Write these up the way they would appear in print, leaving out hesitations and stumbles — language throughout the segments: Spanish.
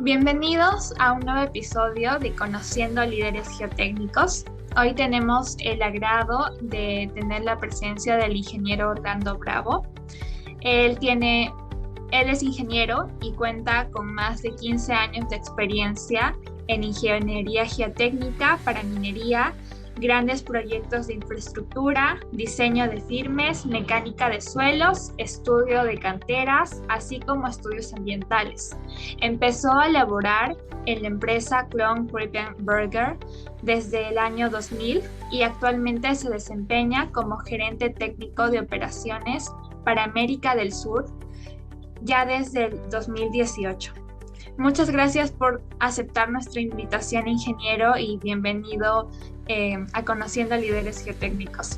Bienvenidos a un nuevo episodio de Conociendo Líderes Geotécnicos. Hoy tenemos el agrado de tener la presencia del ingeniero Orlando Bravo. Él tiene, él es ingeniero y cuenta con más de 15 años de experiencia en ingeniería geotécnica para minería, grandes proyectos de infraestructura, diseño de firmes, mecánica de suelos, estudio de canteras, así como estudios ambientales. Empezó a laborar en la empresa Klon Berger desde el año 2000 y actualmente se desempeña como gerente técnico de operaciones para América del Sur ya desde el 2018. Muchas gracias por aceptar nuestra invitación, ingeniero, y bienvenido a Conociendo Líderes Geotécnicos.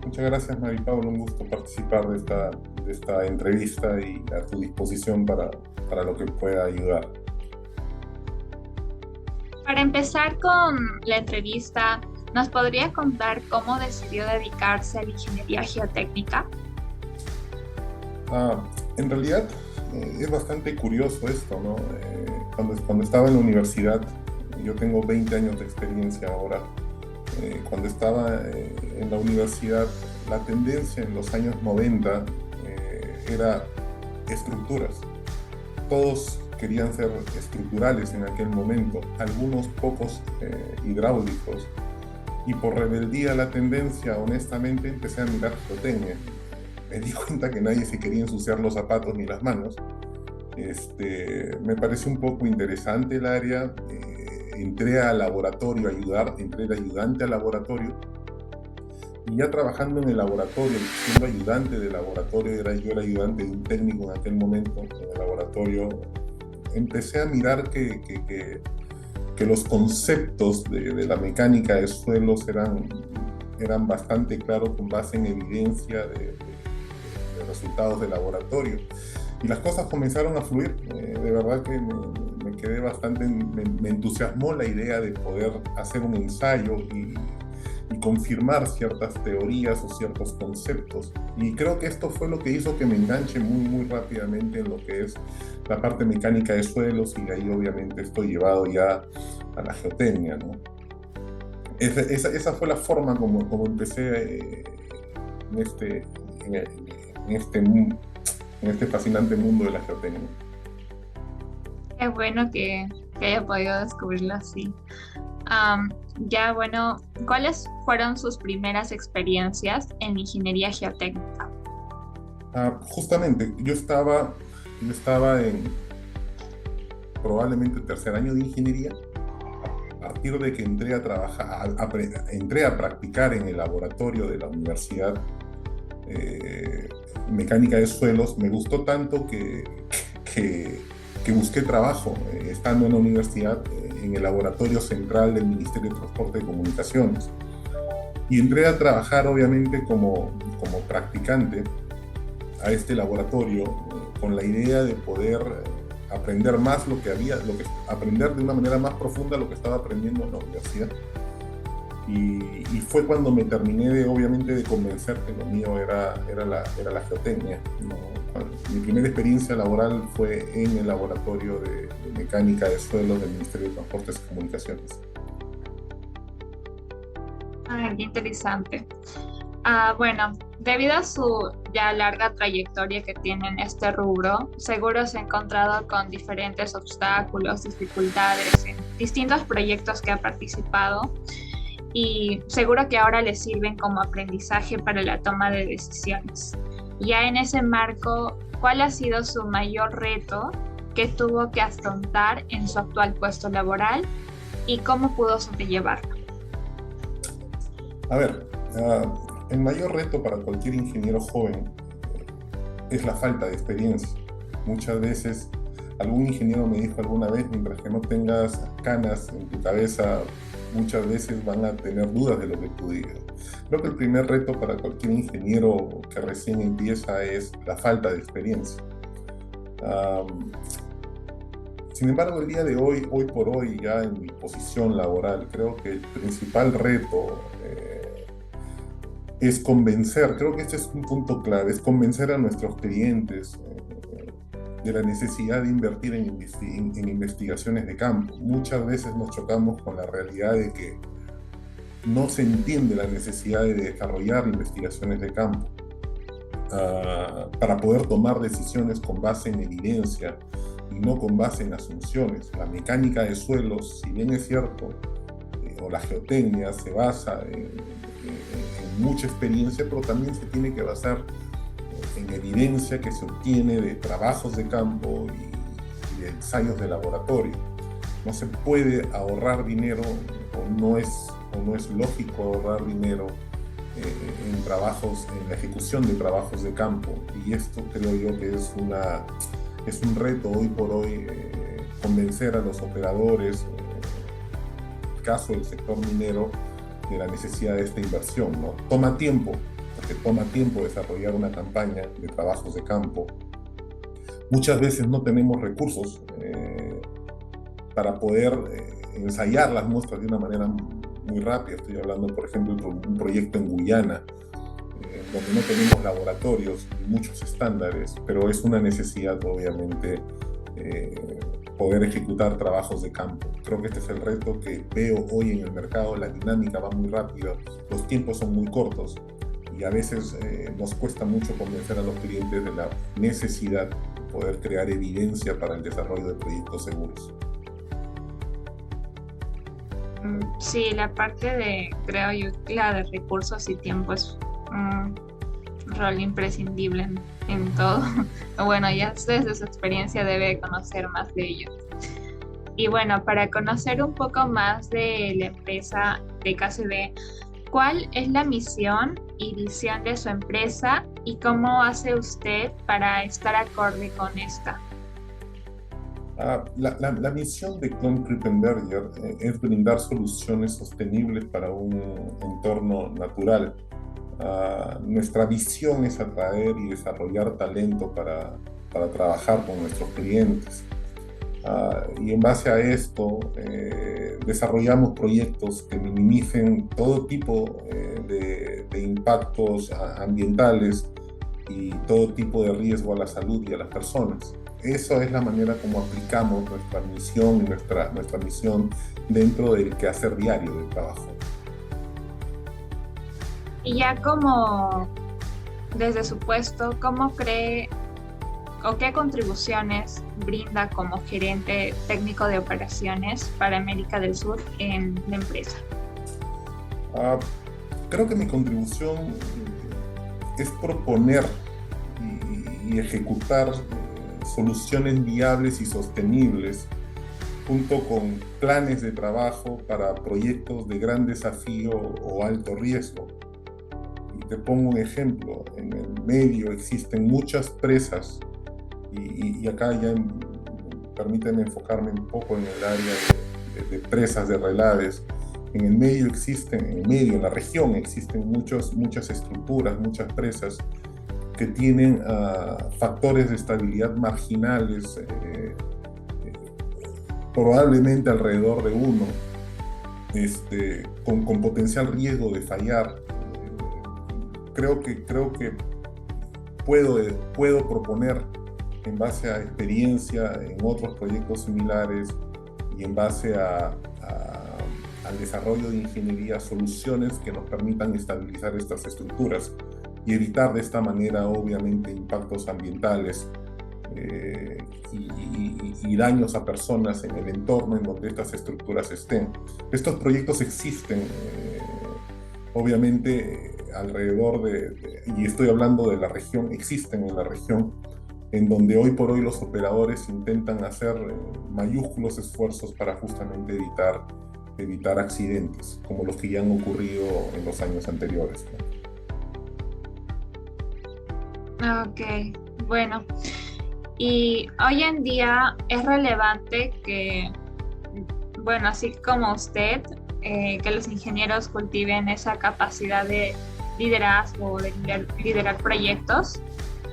Muchas gracias, Mari Pablo. Un gusto participar de esta entrevista y a tu disposición para lo que pueda ayudar. Para empezar con la entrevista, ¿nos podría contar cómo decidió dedicarse a la ingeniería geotécnica? En realidad es bastante curioso esto, ¿no? Cuando estaba en la universidad, yo tengo 20 años de experiencia ahora. Cuando estaba en la universidad, la tendencia en los años 90 era estructuras. Todos querían ser estructurales en aquel momento, algunos pocos hidráulicos. Y por rebeldía a la tendencia, honestamente, empecé a mirar geotecnia. Me di cuenta que nadie se quería ensuciar los zapatos ni las manos. Me pareció un poco interesante el área. Entré al laboratorio a ayudar, entré de ayudante al laboratorio. Y ya trabajando en el laboratorio, siendo ayudante de laboratorio, yo era ayudante de un técnico en aquel momento en el laboratorio, empecé a mirar que los conceptos de la mecánica de suelos eran bastante claros con base en evidencia de resultados de laboratorio. Y las cosas comenzaron a fluir. De verdad que me quedé me entusiasmó la idea de poder hacer un ensayo y confirmar ciertas teorías o ciertos conceptos. Y creo que esto fue lo que hizo que me enganche muy rápidamente en lo que es la parte mecánica de suelos, y de ahí obviamente estoy llevado ya a la geotecnia, ¿no? Esa fue la forma como empecé en este, en este, en este fascinante mundo de la geotecnia. Qué bueno que haya podido descubrirlo así. Bueno, ¿cuáles fueron sus primeras experiencias en ingeniería geotécnica? Justamente, yo estaba en probablemente tercer año de ingeniería. A partir de que entré a trabajar, entré a practicar en el laboratorio de la universidad mecánica de suelos, me gustó tanto que busqué trabajo estando en la universidad en el laboratorio central del Ministerio de Transporte y Comunicaciones. Y entré a trabajar obviamente como practicante a este laboratorio con la idea de poder aprender más aprender de una manera más profunda lo que estaba aprendiendo en la universidad. Y fue cuando me terminé obviamente de convencer que lo mío era la geotecnia, ¿no? Mi primera experiencia laboral fue en el laboratorio de mecánica de suelos del Ministerio de Transportes y Comunicaciones. Qué interesante. Bueno, debido a su ya larga trayectoria que tiene en este rubro, seguro se ha encontrado con diferentes obstáculos, dificultades en distintos proyectos que ha participado, y seguro que ahora le sirven como aprendizaje para la toma de decisiones. Ya en ese marco, ¿cuál ha sido su mayor reto que tuvo que afrontar en su actual puesto laboral y cómo pudo sobrellevarlo? A ver, el mayor reto para cualquier ingeniero joven es la falta de experiencia. Muchas veces, algún ingeniero me dijo alguna vez, mientras que no tengas canas en tu cabeza, muchas veces van a tener dudas de lo que tú digas. Creo que el primer reto para cualquier ingeniero que recién empieza es la falta de experiencia. Sin embargo, el día de hoy por hoy, ya en mi posición laboral, creo que el principal reto es convencer, creo que este es un punto clave, es convencer a nuestros clientes de la necesidad de invertir en investigaciones de campo. Muchas veces nos chocamos con la realidad de que no se entiende la necesidad de desarrollar investigaciones de campo para poder tomar decisiones con base en evidencia y no con base en asunciones. La mecánica de suelos, si bien es cierto, o la geotecnia se basa en mucha experiencia, pero también se tiene que basar en evidencia que se obtiene de trabajos de campo y de ensayos de laboratorio. No se puede ahorrar dinero, o no es lógico ahorrar dinero en trabajos, en la ejecución de trabajos de campo, y esto creo yo que es un reto hoy por hoy, convencer a los operadores, en el caso del sector minero, de la necesidad de esta inversión, ¿no? Toma tiempo, porque toma tiempo desarrollar una campaña de trabajos de campo. Muchas veces no tenemos recursos para poder ensayar las muestras de una manera muy rápida. Estoy hablando, por ejemplo, de un proyecto en Guyana, donde no tenemos laboratorios y muchos estándares, pero es una necesidad, obviamente, poder ejecutar trabajos de campo. Creo que este es el reto que veo hoy en el mercado. La dinámica va muy rápido, los tiempos son muy cortos, y a veces nos cuesta mucho convencer a los clientes de la necesidad de poder crear evidencia para el desarrollo de proyectos seguros. Sí, la parte de, creo yo, la de recursos y tiempo es un rol imprescindible en todo. Bueno, ya desde su experiencia debe conocer más de ello. Y bueno, para conocer un poco más de la empresa de KCB, ¿cuál es la misión y visión de su empresa y cómo hace usted para estar acorde con esta? La misión de Klon Krippenberger es brindar soluciones sostenibles para un entorno natural. Nuestra visión es atraer y desarrollar talento para trabajar con nuestros clientes. Y en base a esto, desarrollamos proyectos que minimicen todo tipo de impactos ambientales y todo tipo de riesgo a la salud y a las personas. Eso es la manera como aplicamos nuestra misión y nuestra misión dentro del quehacer diario del trabajo. Y ya como desde su puesto, ¿cómo cree o qué contribuciones brinda como gerente técnico de operaciones para América del Sur en la empresa? Creo que mi contribución es proponer y ejecutar soluciones viables y sostenibles, junto con planes de trabajo para proyectos de gran desafío o alto riesgo. Y te pongo un ejemplo: en el medio existen muchas presas, y acá ya permíteme enfocarme un poco en el área de presas de relaves. En el medio en la región existen muchas estructuras, muchas presas que tienen factores de estabilidad marginales, probablemente alrededor de 1, con potencial riesgo de fallar. Creo que puedo proponer, en base a experiencia en otros proyectos similares y en base al desarrollo de ingeniería, soluciones que nos permitan estabilizar estas estructuras y evitar de esta manera, obviamente, impactos ambientales y daños a personas en el entorno en donde estas estructuras estén. Estos proyectos existen, obviamente, alrededor y estoy hablando de la región, existen en la región, en donde hoy por hoy los operadores intentan hacer mayúsculos esfuerzos para justamente evitar accidentes, como los que ya han ocurrido en los años anteriores, ¿no? Ok, bueno. Y hoy en día es relevante que, bueno, así como usted, que los ingenieros cultiven esa capacidad de liderazgo, de liderar proyectos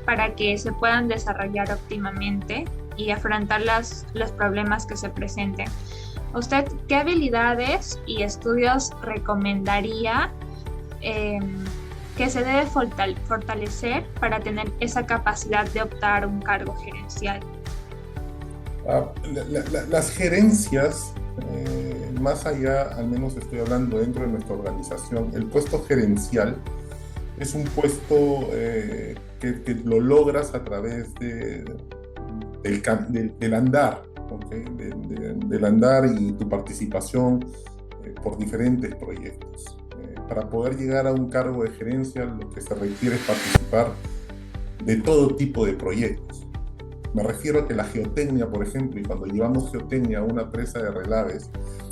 para que se puedan desarrollar óptimamente y afrontar los problemas que se presenten. ¿Usted qué habilidades y estudios recomendaría que se debe fortalecer para tener esa capacidad de optar a un cargo gerencial? Las gerencias, más allá, al menos estoy hablando dentro de nuestra organización, el puesto gerencial es un puesto que lo logras a través del andar, ¿okay? Del andar y tu participación por diferentes proyectos. Para poder llegar a un cargo de gerencia, lo que se requiere es participar de todo tipo de proyectos. Me refiero a que la geotecnia, por ejemplo, y cuando llevamos geotecnia a una presa de relaves,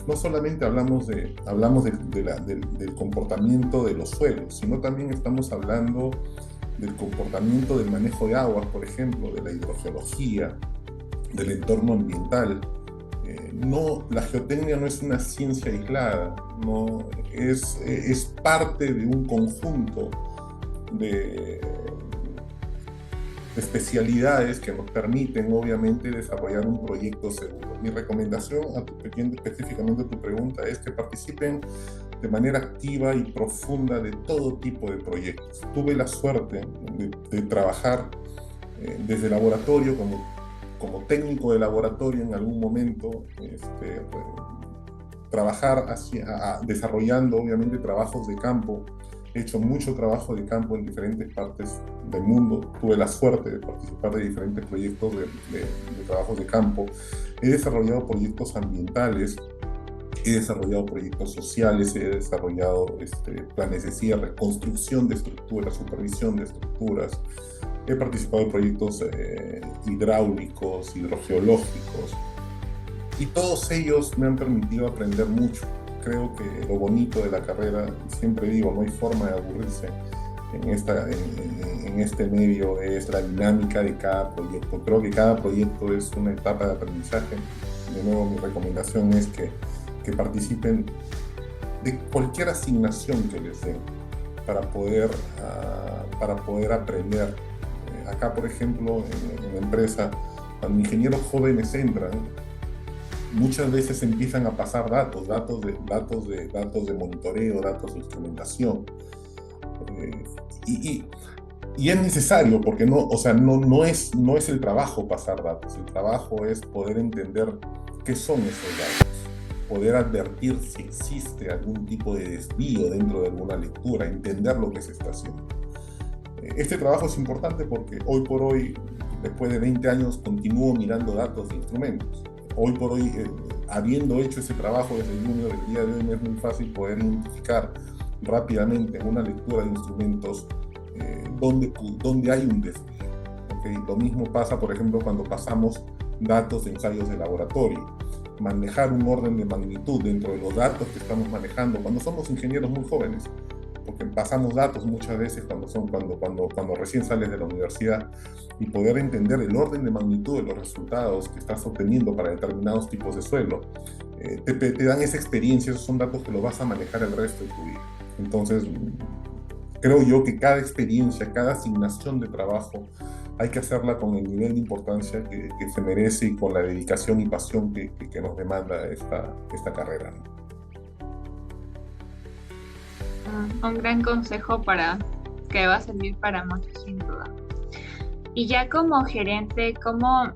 no solamente del comportamiento de los suelos, sino también estamos hablando del comportamiento del manejo de aguas, por ejemplo, de la hidrogeología, del entorno ambiental. No, la geotecnia no es una ciencia aislada, no, es parte de un conjunto de especialidades que nos permiten obviamente desarrollar un proyecto seguro. Mi recomendación, específicamente a tu pregunta, es que participen de manera activa y profunda de todo tipo de proyectos. Tuve la suerte de trabajar desde laboratorio como técnico de laboratorio en algún momento, trabajar desarrollando obviamente trabajos de campo. He hecho mucho trabajo de campo en diferentes partes del mundo. Tuve la suerte de participar de diferentes proyectos de trabajos de campo. He desarrollado proyectos ambientales, he desarrollado proyectos sociales, he desarrollado planes de cierre, construcción de estructuras, supervisión de estructuras. He participado en proyectos hidráulicos, hidrogeológicos, y todos ellos me han permitido aprender mucho. Creo que lo bonito de la carrera, siempre digo, no hay forma de aburrirse en este medio, es la dinámica de cada proyecto. Creo que cada proyecto es una etapa de aprendizaje. De nuevo, mi recomendación es que participen de cualquier asignación que les den para poder aprender. Acá, por ejemplo, en la empresa, cuando ingenieros jóvenes entran, muchas veces empiezan a pasar datos de monitoreo, datos de instrumentación. Y es necesario porque no es el trabajo pasar datos, el trabajo es poder entender qué son esos datos, poder advertir si existe algún tipo de desvío dentro de alguna lectura, entender lo que se está haciendo. Este trabajo es importante porque hoy por hoy, después de 20 años, continúo mirando datos de instrumentos. Hoy por hoy, habiendo hecho ese trabajo desde el junior, el día de hoy me es muy fácil poder identificar rápidamente en una lectura de instrumentos donde hay un desvío. ¿Okay? Lo mismo pasa, por ejemplo, cuando pasamos datos de ensayos de laboratorio. Manejar un orden de magnitud dentro de los datos que estamos manejando cuando somos ingenieros muy jóvenes, porque pasamos datos muchas veces cuando recién sales de la universidad, y poder entender el orden de magnitud de los resultados que estás obteniendo para determinados tipos de suelo, te dan esa experiencia. Esos son datos que lo vas a manejar el resto de tu vida. Entonces, creo yo que cada experiencia, cada asignación de trabajo, hay que hacerla con el nivel de importancia que se merece y con la dedicación y pasión que nos demanda esta carrera, ¿no? Un gran consejo que va a servir para muchos, sin duda. Y ya como gerente, como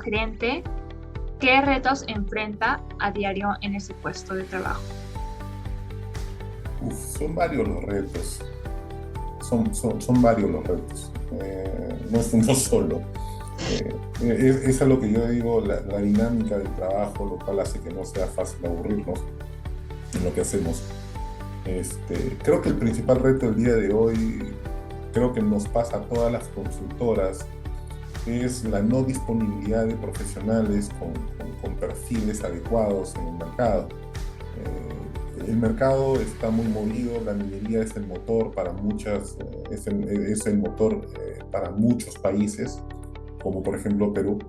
gerente, ¿qué retos enfrenta a diario en ese puesto de trabajo? Son varios los retos. Son varios los retos. No es uno solo. Es a lo que yo digo, la dinámica del trabajo, lo cual hace que no sea fácil aburrirnos en lo que hacemos. Creo que el principal reto del día de hoy, creo que nos pasa a todas las consultoras, es la no disponibilidad de profesionales con perfiles adecuados en el mercado. El mercado está muy movido, la minería es el motor para para muchos países, como por ejemplo Perú,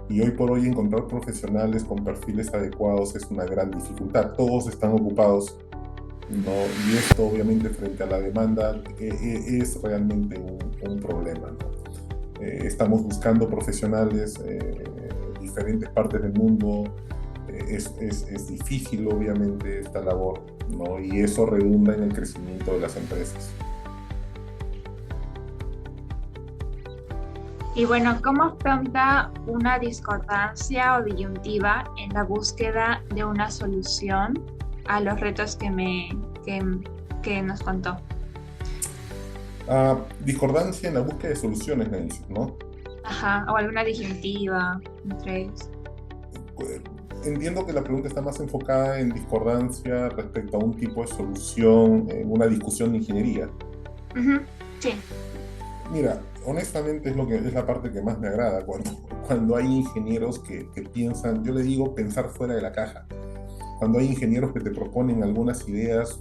y hoy por hoy encontrar profesionales con perfiles adecuados es una gran dificultad. Todos están ocupados, ¿no? Y esto obviamente frente a la demanda es realmente un problema, ¿no? Estamos buscando profesionales en diferentes partes del mundo. Es difícil obviamente esta labor, ¿no? Y eso redunda en el crecimiento de las empresas. Y bueno, ¿cómo afronta una discordancia o disyuntiva en la búsqueda de una solución a los retos que, que nos contó? Discordancia en la búsqueda de soluciones, me dices, ¿no? Ajá, o alguna disyuntiva entre ellos. Eh, Entiendo que la pregunta está más enfocada en discordancia respecto a un tipo de solución en una discusión de ingeniería. Ujú, sí. Mira, honestamente es lo que es la parte que más me agrada cuando hay ingenieros que piensan, yo le digo pensar fuera de la caja, cuando hay ingenieros que te proponen algunas ideas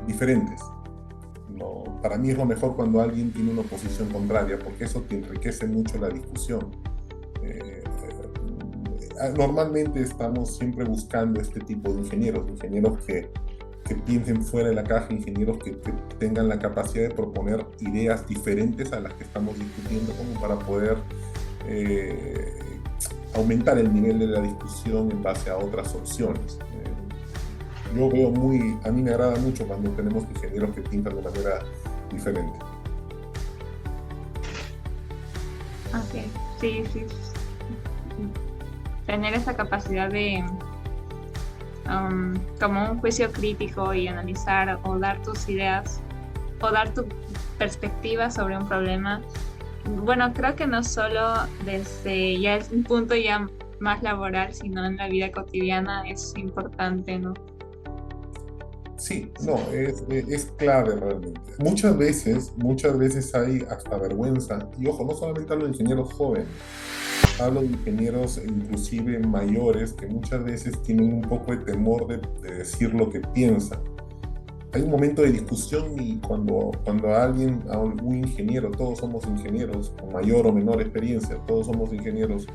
diferentes. No, para mí es lo mejor cuando alguien tiene una posición contraria, porque eso te enriquece mucho la discusión. Normalmente estamos siempre buscando este tipo de ingenieros, ingenieros que piensen fuera de la caja, ingenieros que tengan la capacidad de proponer ideas diferentes a las que estamos discutiendo, como para poder eh, aumentar el nivel de la discusión en base a otras opciones. Yo veo a mí me agrada mucho cuando tenemos ingenieros que piensan de manera diferente. Ok, sí, sí. Tener esa capacidad de como un juicio crítico y analizar o dar tus ideas o dar tu perspectiva sobre un problema. Bueno, creo que no solo desde ya es un punto ya más laboral, sino en la vida cotidiana es importante, ¿no? Sí, no, es clave realmente. Muchas veces hay hasta vergüenza, y ojo, no solamente hablo de ingenieros jóvenes, hablo de ingenieros inclusive mayores que muchas veces tienen un poco de temor de decir lo que piensan. Hay un momento de discusión y cuando a algún ingeniero, todos somos ingenieros, con mayor o menor experiencia, todos somos ingenieros,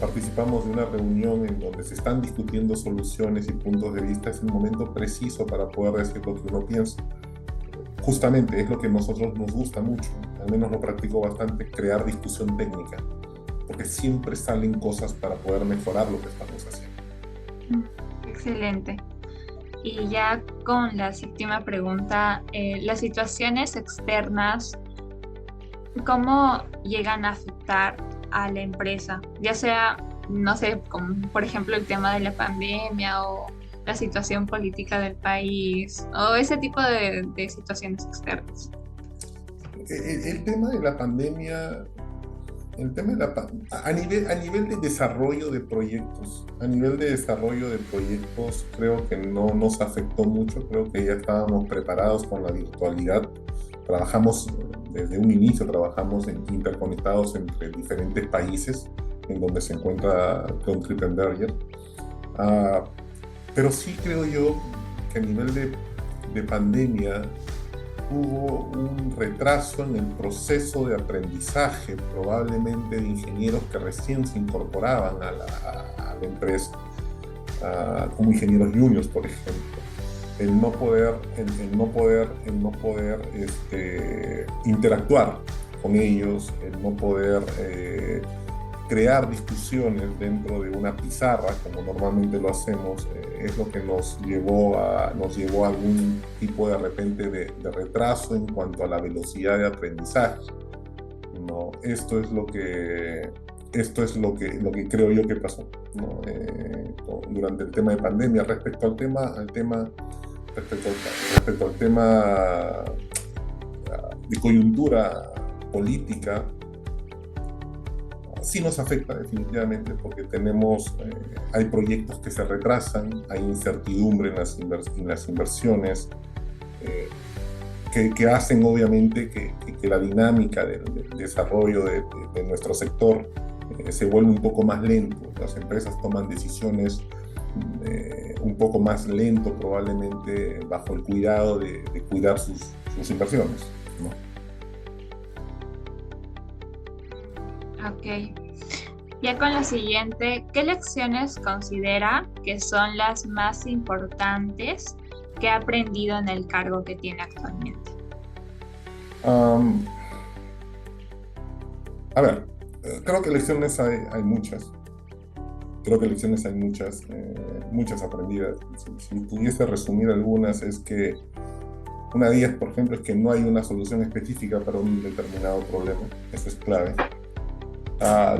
participamos de una reunión en donde se están discutiendo soluciones y puntos de vista, es el momento preciso para poder decir lo que uno piensa. Justamente es lo que a nosotros nos gusta mucho, al menos lo practico bastante, crear discusión técnica, porque siempre salen cosas para poder mejorar lo que estamos haciendo. Excelente. Y ya con la séptima pregunta, las situaciones externas, ¿cómo llegan a afectar a la empresa? Ya sea, no sé, como por ejemplo el tema de la pandemia o la situación política del país o ese tipo de situaciones externas. El tema de la pandemia, a nivel de desarrollo de proyectos, creo que no nos afectó mucho, creo que ya estábamos preparados con la virtualidad. Trabajamos desde un inicio, trabajamos interconectados entre diferentes países en donde se encuentra Country Berger. Ah, pero sí creo yo que a nivel de pandemia hubo un retraso en el proceso de aprendizaje, probablemente de ingenieros que recién se incorporaban a la empresa, como ingenieros juniors, por ejemplo. El no poder interactuar con ellos, el no poder crear discusiones dentro de una pizarra, como normalmente lo hacemos, es lo que nos llevó a algún tipo de repente de retraso en cuanto a la velocidad de aprendizaje. ¿No? Lo que creo yo que pasó, ¿no? Durante el tema de pandemia. Respecto al tema de coyuntura política, sí nos afecta definitivamente porque hay proyectos que se retrasan, hay incertidumbre en las inversiones, eh, que hacen obviamente que la dinámica del desarrollo de nuestro sector se vuelve un poco más lento. Las empresas toman decisiones un poco más lento, probablemente bajo el cuidado de cuidar sus inversiones, ¿no? Ok. Ya con la siguiente, ¿qué lecciones considera que son las más importantes que ha aprendido en el cargo que tiene actualmente? Um, a ver, creo que lecciones hay muchas. Creo que lecciones hay muchas, muchas aprendidas. Si pudiese resumir algunas, es que una de ellas, por ejemplo, es que no hay una solución específica para un determinado problema. Eso es clave.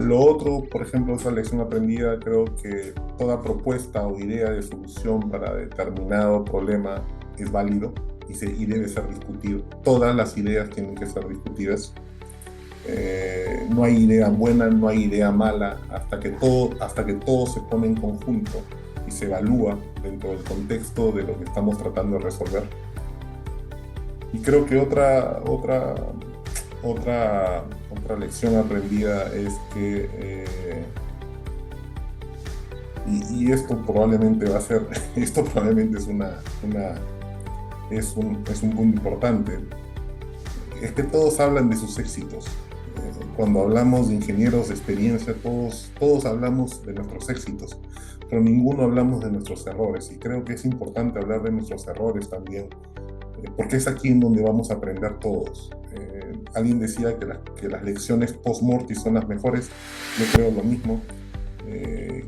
Lo otro, por ejemplo, esa lección aprendida, creo que toda propuesta o idea de solución para determinado problema es válido y debe ser discutido. Todas las ideas tienen que ser discutidas. No hay idea buena, no hay idea mala, hasta que todo se pone en conjunto y se evalúa dentro del contexto de lo que estamos tratando de resolver. Y creo que otra lección aprendida es que, y esto probablemente va a ser, esto probablemente es un punto importante, es que todos hablan de sus éxitos. Cuando hablamos de ingenieros de experiencia, todos hablamos de nuestros éxitos, pero ninguno hablamos de nuestros errores, y creo que es importante hablar de nuestros errores también, porque es aquí en donde vamos a aprender todos. Alguien decía que las lecciones post-mortis son las mejores. Yo creo lo mismo.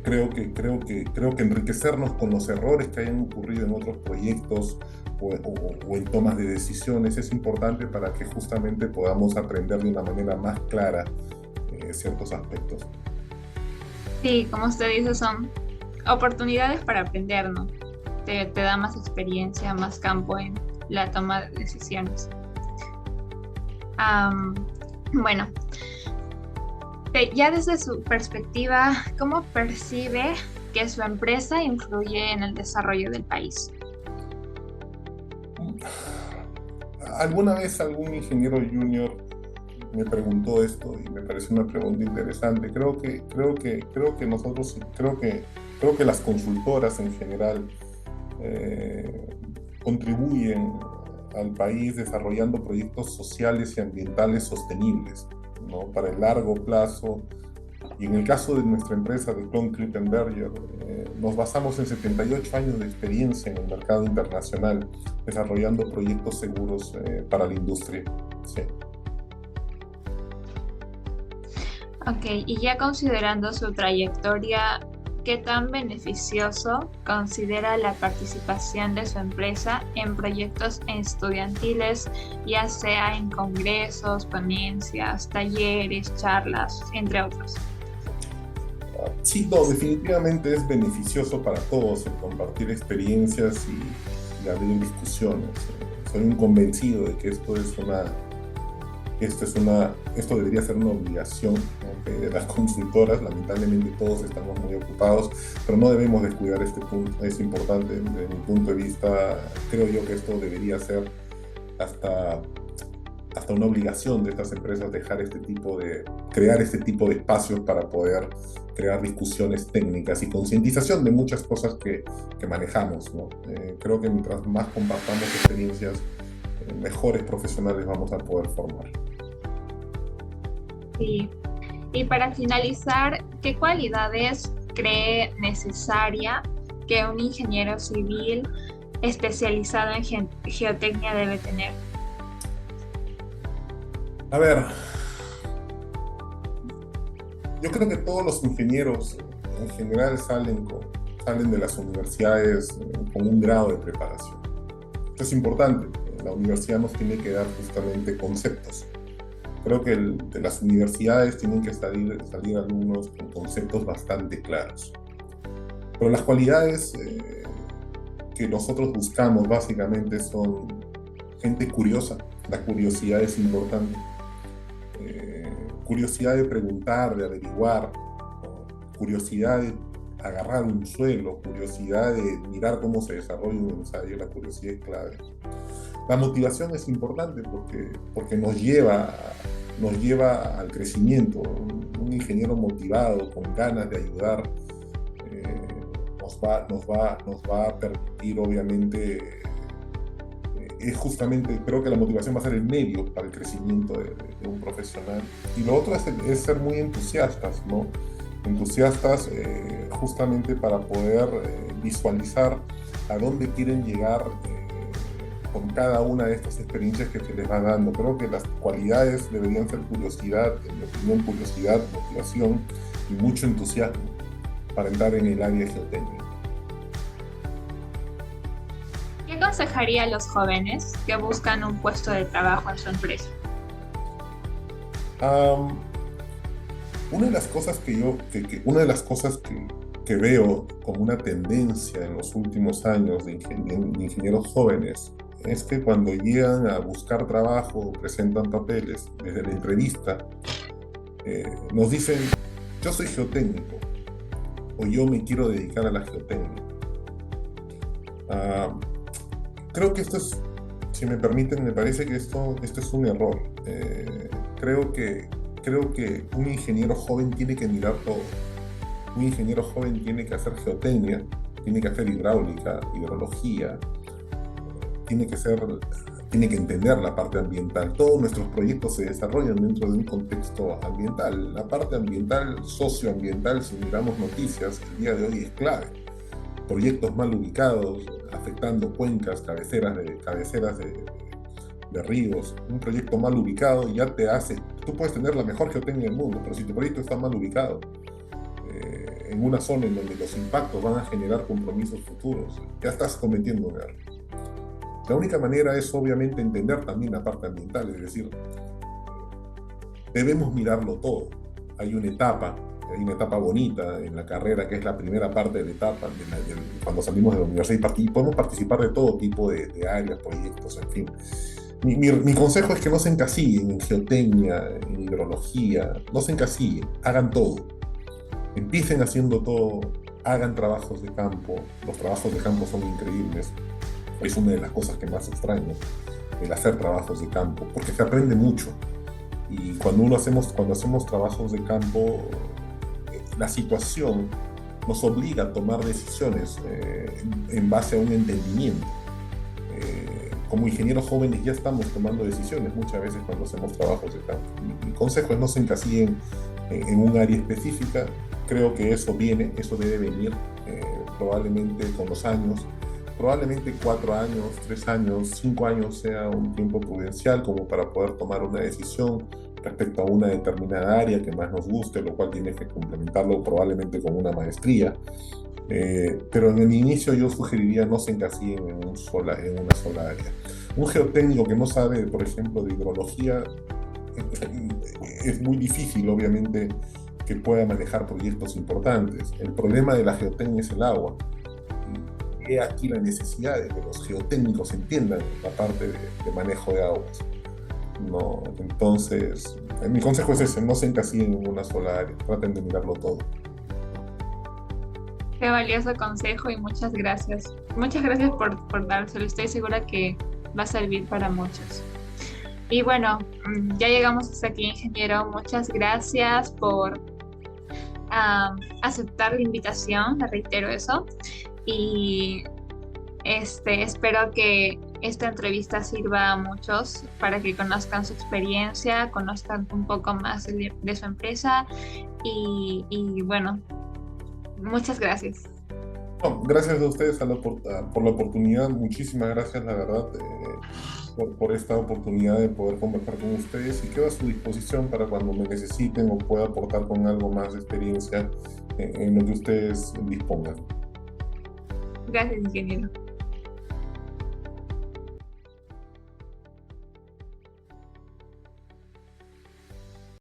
Creo que enriquecernos con los errores que hayan ocurrido en otros proyectos o en tomas de decisiones es importante para que justamente podamos aprender de una manera más clara ciertos aspectos. Sí, como usted dice, son oportunidades para aprender, ¿no? Te da más experiencia, más campo en la toma de decisiones. Bueno, ya desde su perspectiva, ¿cómo percibe que su empresa influye en el desarrollo del país? Alguna vez algún ingeniero junior me preguntó esto y me pareció una pregunta interesante. Creo que nosotros, creo que las consultoras en general contribuyen al país desarrollando proyectos sociales y ambientales sostenibles, ¿no? Para el largo plazo. Y en el caso de nuestra empresa, de Klon Klippenberger, nos basamos en 78 años de experiencia en el mercado internacional, desarrollando proyectos seguros para la industria. Sí. Ok, y ya considerando su trayectoria, ¿qué tan beneficioso considera la participación de su empresa en proyectos estudiantiles, ya sea en congresos, ponencias, talleres, charlas, entre otros? Sí, no, definitivamente es beneficioso para todos el compartir experiencias y abrir discusiones. Soy un convencido de que esto debería ser una obligación, ¿no? De las consultoras. Lamentablemente todos estamos muy ocupados, pero no debemos descuidar este punto. Es importante desde mi punto de vista. Creo yo que esto debería ser hasta una obligación de estas empresas crear este tipo de espacios para poder crear discusiones técnicas y concientización de muchas cosas que manejamos, ¿no? Creo que mientras más compartamos experiencias, mejores profesionales vamos a poder formar. Sí. Y para finalizar, ¿qué cualidades cree necesaria que un ingeniero civil especializado en geotecnia debe tener? A ver, yo creo que todos los ingenieros en general salen de las universidades con un grado de preparación. Esto es importante. La universidad nos tiene que dar justamente conceptos. Creo que de las universidades tienen que salir alumnos con conceptos bastante claros. Pero las cualidades que nosotros buscamos básicamente son gente curiosa. La curiosidad es importante. Curiosidad de preguntar, de averiguar, ¿no? Curiosidad de agarrar un suelo, curiosidad de mirar cómo se desarrolla un ensayo. La curiosidad es clave. La motivación es importante porque nos lleva al crecimiento. Un ingeniero motivado, con ganas de ayudar, nos va a permitir, obviamente, creo que la motivación va a ser el medio para el crecimiento de un profesional. Y lo otro es ser muy entusiastas, ¿no? Entusiastas justamente para poder visualizar a dónde quieren llegar con cada una de estas experiencias que se les va dando. Creo que las cualidades deberían ser curiosidad, en mi opinión, curiosidad, motivación y mucho entusiasmo para entrar en el área geotécnica. ¿Qué aconsejaría a los jóvenes que buscan un puesto de trabajo en su empresa? Una de las cosas una de las cosas que veo como una tendencia en los últimos años de ingenieros jóvenes es que cuando llegan a buscar trabajo, presentan papeles, desde la entrevista, nos dicen, yo soy geotécnico o yo me quiero dedicar a la geotecnia. Ah, creo que esto es, si me permiten, me parece que esto es un error. Creo que un ingeniero joven tiene que mirar todo. Un ingeniero joven tiene que hacer geotecnia, tiene que hacer hidráulica, hidrología, tiene que ser, tiene que entender la parte ambiental. Todos nuestros proyectos se desarrollan dentro de un contexto ambiental. La parte ambiental, socioambiental, si miramos noticias, el día de hoy es clave. Proyectos mal ubicados, afectando cuencas, cabeceras de ríos. Un proyecto mal ubicado ya te hace, tú puedes tener la mejor geotecnia del mundo, pero si tu proyecto está mal ubicado, en una zona en donde los impactos van a generar compromisos futuros, ya estás cometiendo un error. La única manera es obviamente entender también la parte ambiental, es decir, debemos mirarlo todo. Hay una etapa bonita en la carrera, que es la primera parte de la etapa, cuando salimos de la universidad, y podemos participar de todo tipo de áreas, proyectos, en fin. Mi consejo es que no se encasillen en geotecnia, en hidrología, no se encasillen, hagan todo. Empiecen haciendo todo, hagan trabajos de campo. Los trabajos de campo son increíbles. Es una de las cosas que más extraño, el hacer trabajos de campo, porque se aprende mucho. Y cuando hacemos trabajos de campo, la situación nos obliga a tomar decisiones en base a un entendimiento. Como ingenieros jóvenes ya estamos tomando decisiones muchas veces cuando hacemos trabajos de campo. Mi consejo es no se encasillen en un área específica. Creo que eso debe venir probablemente con los años. Probablemente 4 años, 3 años, 5 años sea un tiempo prudencial como para poder tomar una decisión respecto a una determinada área que más nos guste, lo cual tienes que complementarlo probablemente con una maestría. Pero en el inicio yo sugeriría no se encasillen en una sola área. Un geotécnico que no sabe, por ejemplo, de hidrología, es muy difícil, obviamente, que pueda manejar proyectos importantes. El problema de la geotecnia es el agua. He aquí la necesidad de que los geotécnicos entiendan la parte de manejo de aguas. No, entonces, mi consejo es ese, no se encasillen en una sola área, traten de mirarlo todo. Qué valioso consejo y muchas gracias. Muchas gracias por dárselo. Estoy segura que va a servir para muchos. Y bueno, ya llegamos hasta aquí, ingeniero. Muchas gracias por aceptar la invitación, le reitero eso. Y espero que esta entrevista sirva a muchos para que conozcan su experiencia, conozcan un poco más de su empresa y bueno, muchas gracias. No, gracias a ustedes por la oportunidad, muchísimas gracias, la verdad, por esta oportunidad de poder conversar con ustedes y quedo a su disposición para cuando me necesiten o pueda aportar con algo más de experiencia en lo que ustedes dispongan. Gracias, ingeniero.